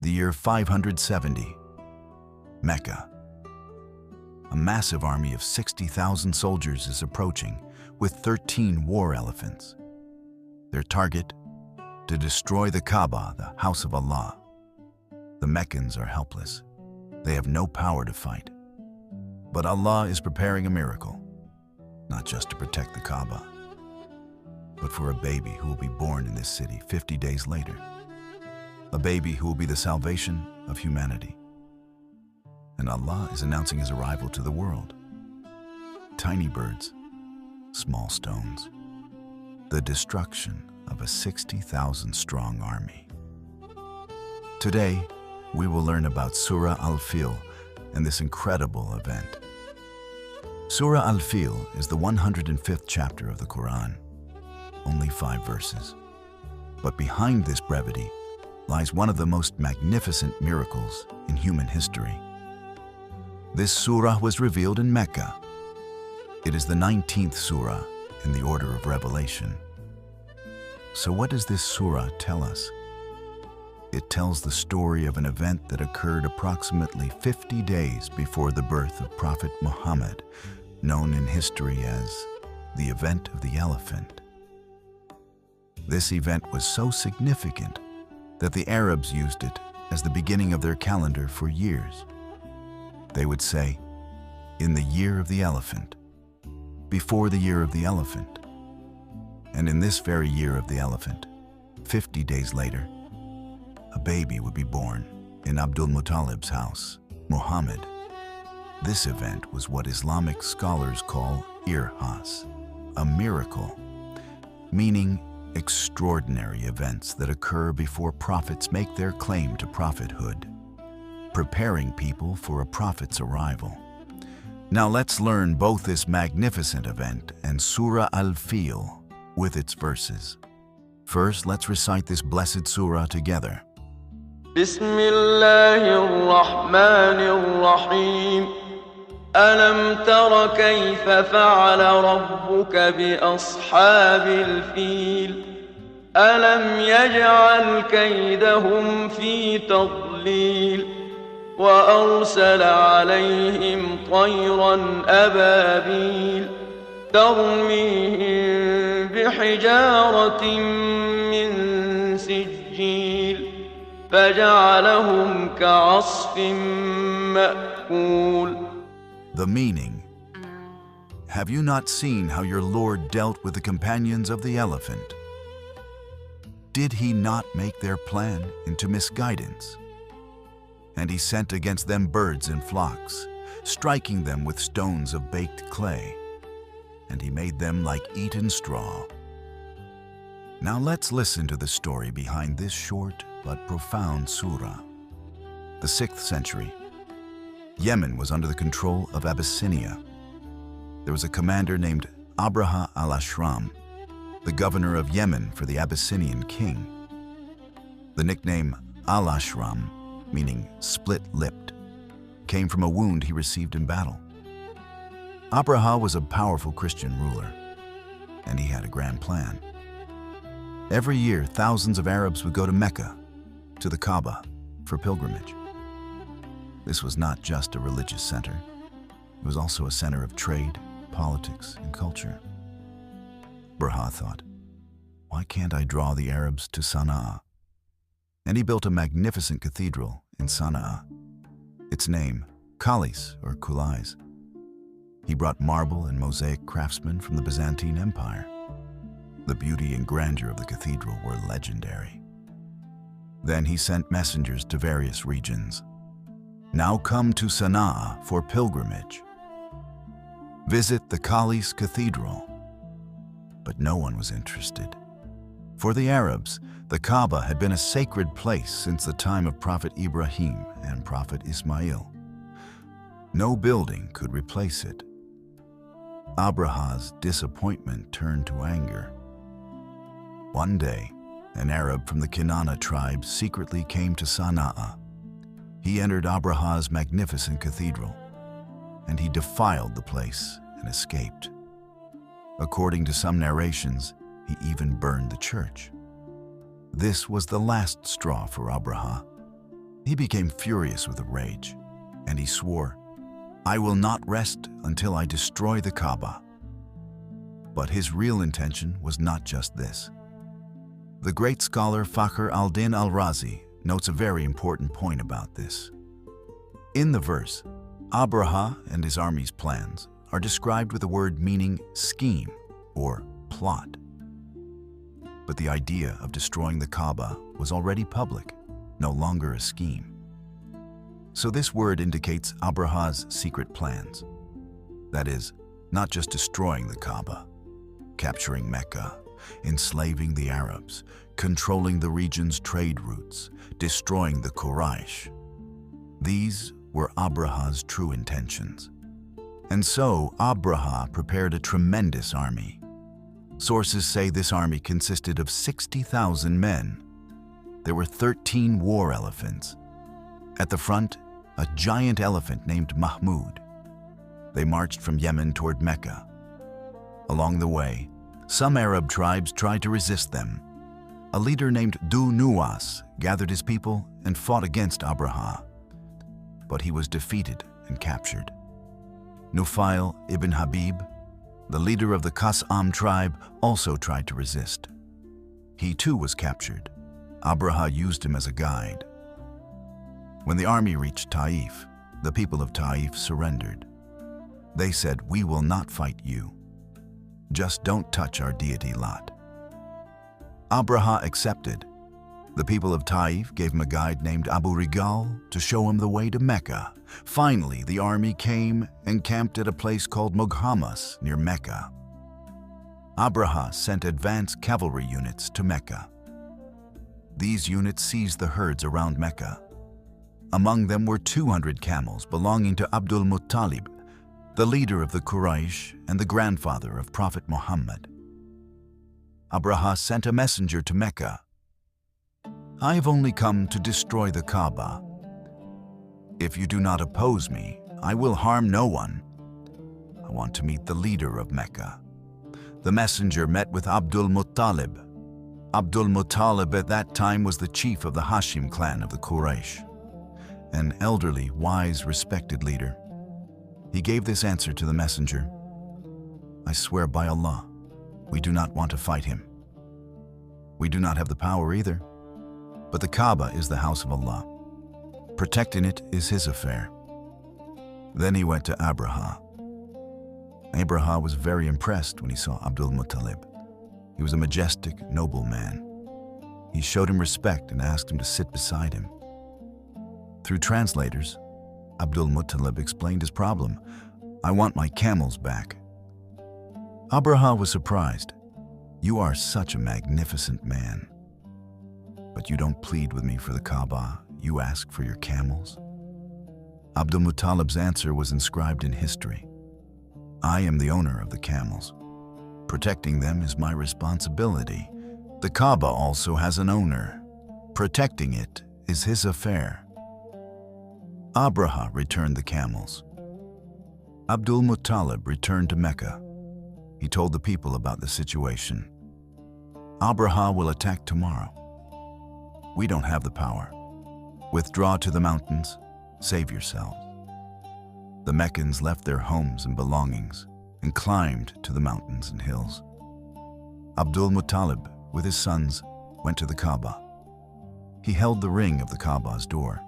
The year 570. Mecca. A massive army of 60,000 soldiers is approaching with 13 war elephants. Their target? To destroy the Kaaba, the house of Allah. The Meccans are helpless. They have no power to fight. But Allah is preparing a miracle, not just to protect the Kaaba, but for a baby who will be born in this city 50 days later. A baby who will be the salvation of humanity. And Allah is announcing his arrival to the world. Tiny birds, small stones, the destruction of a 60,000 strong army. Today, we will learn about Surah Al-Fil and this incredible event. Surah Al-Fil is the 105th chapter of the Qur'an, only 5 verses. But behind this brevity lies one of the most magnificent miracles in human history. This surah was revealed in Mecca. It is the 19th surah in the order of revelation. So what does this surah tell us? It tells the story of an event that occurred approximately 50 days before the birth of Prophet Muhammad, known in history as the event of the elephant. This event was so significant that the Arabs used it as the beginning of their calendar for years. They would say, in the year of the elephant, before the year of the elephant. And in this very year of the elephant, 50 days later, a baby would be born in Abdulmuttalib's house, Muhammad. This event was what Islamic scholars call irhas, a miracle, meaning extraordinary events that occur before prophets make their claim to prophethood, preparing people for a prophet's arrival. Now let's learn both this magnificent event and Surah Al-Fil with its verses. First, let's recite this blessed surah together. Bismillahir-Rahmanir-Rahim. ألم تر كيف فعل ربك بأصحاب الفيل ألم يجعل كيدهم في تضليل وأرسل عليهم طيرا أبابيل ترميهم بحجارة من سجيل فجعلهم كعصف مأكول. The meaning. Have you not seen how your Lord dealt with the companions of the elephant? Did he not make their plan into misguidance? And he sent against them birds in flocks, striking them with stones of baked clay, and he made them like eaten straw. Now let's listen to the story behind this short but profound surah. The 6th century. Yemen was under the control of Abyssinia. There was a commander named Abraha al-Ashram, the governor of Yemen for the Abyssinian king. The nickname al-Ashram, meaning split-lipped, came from a wound he received in battle. Abraha was a powerful Christian ruler, and he had a grand plan. Every year, thousands of Arabs would go to Mecca, to the Kaaba, for pilgrimage. This was not just a religious center. It was also a center of trade, politics, and culture. Abraha thought, why can't I draw the Arabs to Sana'a? And he built a magnificent cathedral in Sana'a. Its name, Kaalis or Kaalis. He brought marble and mosaic craftsmen from the Byzantine Empire. The beauty and grandeur of the cathedral were legendary. Then he sent messengers to various regions. Now come to Sana'a for pilgrimage. Visit the Kaalis Cathedral. But no one was interested. For the Arabs, the Kaaba had been a sacred place since the time of Prophet Ibrahim and Prophet Ismail. No building could replace it. Abraha's disappointment turned to anger. One day, an Arab from the Kinana tribe secretly came to Sana'a. He entered Abraha's magnificent cathedral, and he defiled the place and escaped. According to some narrations, he even burned the church. This was the last straw for Abraha. He became furious with rage, and he swore, "I will not rest until I destroy the Kaaba." But his real intention was not just this. The great scholar Fakhr al-Din al-Razi notes a very important point about this. In the verse, Abraha and his army's plans are described with a word meaning scheme or plot. But the idea of destroying the Kaaba was already public, no longer a scheme. So this word indicates Abraha's secret plans. That is, not just destroying the Kaaba, capturing Mecca, enslaving the Arabs, controlling the region's trade routes, destroying the Quraysh. These were Abraha's true intentions. And so Abraha prepared a tremendous army. Sources say this army consisted of 60,000 men. There were 13 war elephants. At the front, a giant elephant named Mahmud. They marched from Yemen toward Mecca. Along the way, some Arab tribes tried to resist them. A leader named Du Nuwas gathered his people and fought against Abraha. But he was defeated and captured. Nufail ibn Habib, the leader of the Qas'am tribe, also tried to resist. He too was captured. Abraha used him as a guide. When the army reached Taif, the people of Taif surrendered. They said, "We will not fight you. Just don't touch our deity Lot." Abraha accepted. The people of Taif gave him a guide named Abu Rigal to show him the way to Mecca. Finally, the army came and camped at a place called Mughamass near Mecca. Abraha sent advanced cavalry units to Mecca. These units seized the herds around Mecca. Among them were 200 camels belonging to Abdulmuttalib, the leader of the Quraysh and the grandfather of Prophet Muhammad. Abraha sent a messenger to Mecca. "I have only come to destroy the Kaaba. If you do not oppose me, I will harm no one. I want to meet the leader of Mecca." The messenger met with Abdulmuttalib. Abdulmuttalib at that time was the chief of the Hashim clan of the Quraysh, an elderly, wise, respected leader. He gave this answer to the messenger: "I swear by Allah, we do not want to fight him. We do not have the power either. But the Kaaba is the house of Allah. Protecting it is his affair." Then he went to Abraha. Abraha was very impressed when he saw Abdulmuttalib. He was a majestic, noble man. He showed him respect and asked him to sit beside him. Through translators, Abdulmuttalib explained his problem: "I want my camels back." Abraha was surprised. "You are such a magnificent man. But you don't plead with me for the Kaaba, you ask for your camels?" Abdulmuttalib's answer was inscribed in history: "I am the owner of the camels. Protecting them is my responsibility. The Kaaba also has an owner. Protecting it is his affair." Abraha returned the camels. Abdulmuttalib returned to Mecca. He told the people about the situation. "Abraha will attack tomorrow. We don't have the power. Withdraw to the mountains, save yourselves." The Meccans left their homes and belongings and climbed to the mountains and hills. Abdulmuttalib, with his sons, went to the Kaaba. He held the ring of the Kaaba's door,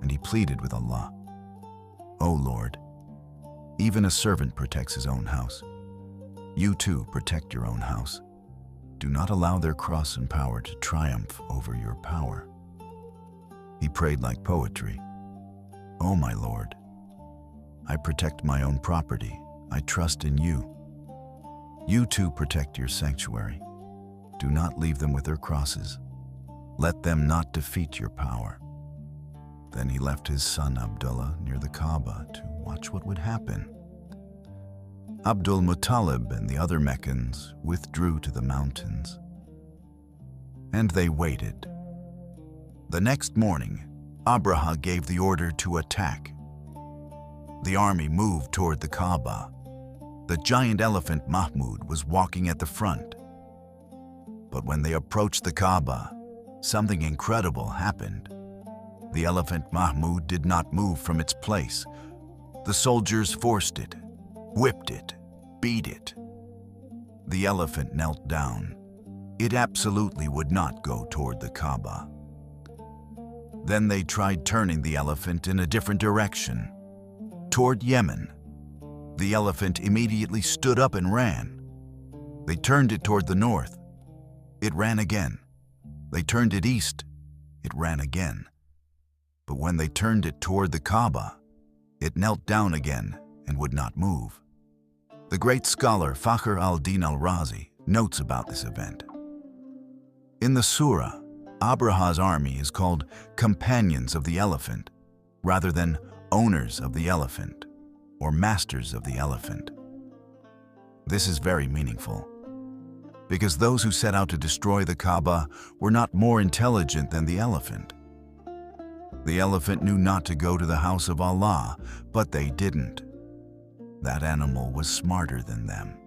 and he pleaded with Allah, "O Lord, even a servant protects his own house. You too protect your own house. Do not allow their cross and power to triumph over your power." He prayed like poetry: "O my Lord, I protect my own property. I trust in you. You too protect your sanctuary. Do not leave them with their crosses. Let them not defeat your power." Then he left his son Abdullah near the Kaaba to watch what would happen. Abdulmuttalib and the other Meccans withdrew to the mountains. And they waited. The next morning, Abraha gave the order to attack. The army moved toward the Kaaba. The giant elephant Mahmud was walking at the front. But when they approached the Kaaba, something incredible happened. The elephant Mahmud did not move from its place. The soldiers forced it, whipped it, beat it. The elephant knelt down. It absolutely would not go toward the Kaaba. Then they tried turning the elephant in a different direction, toward Yemen. The elephant immediately stood up and ran. They turned it toward the north. It ran again. They turned it east. It ran again. But when they turned it toward the Kaaba, it knelt down again and would not move. The great scholar Fakhr al-Din al-Razi notes about this event. In the Surah, Abraha's army is called companions of the elephant, rather than owners of the elephant or masters of the elephant. This is very meaningful, because those who set out to destroy the Kaaba were not more intelligent than the elephant. The elephant knew not to go to the house of Allah, but they didn't. That animal was smarter than them.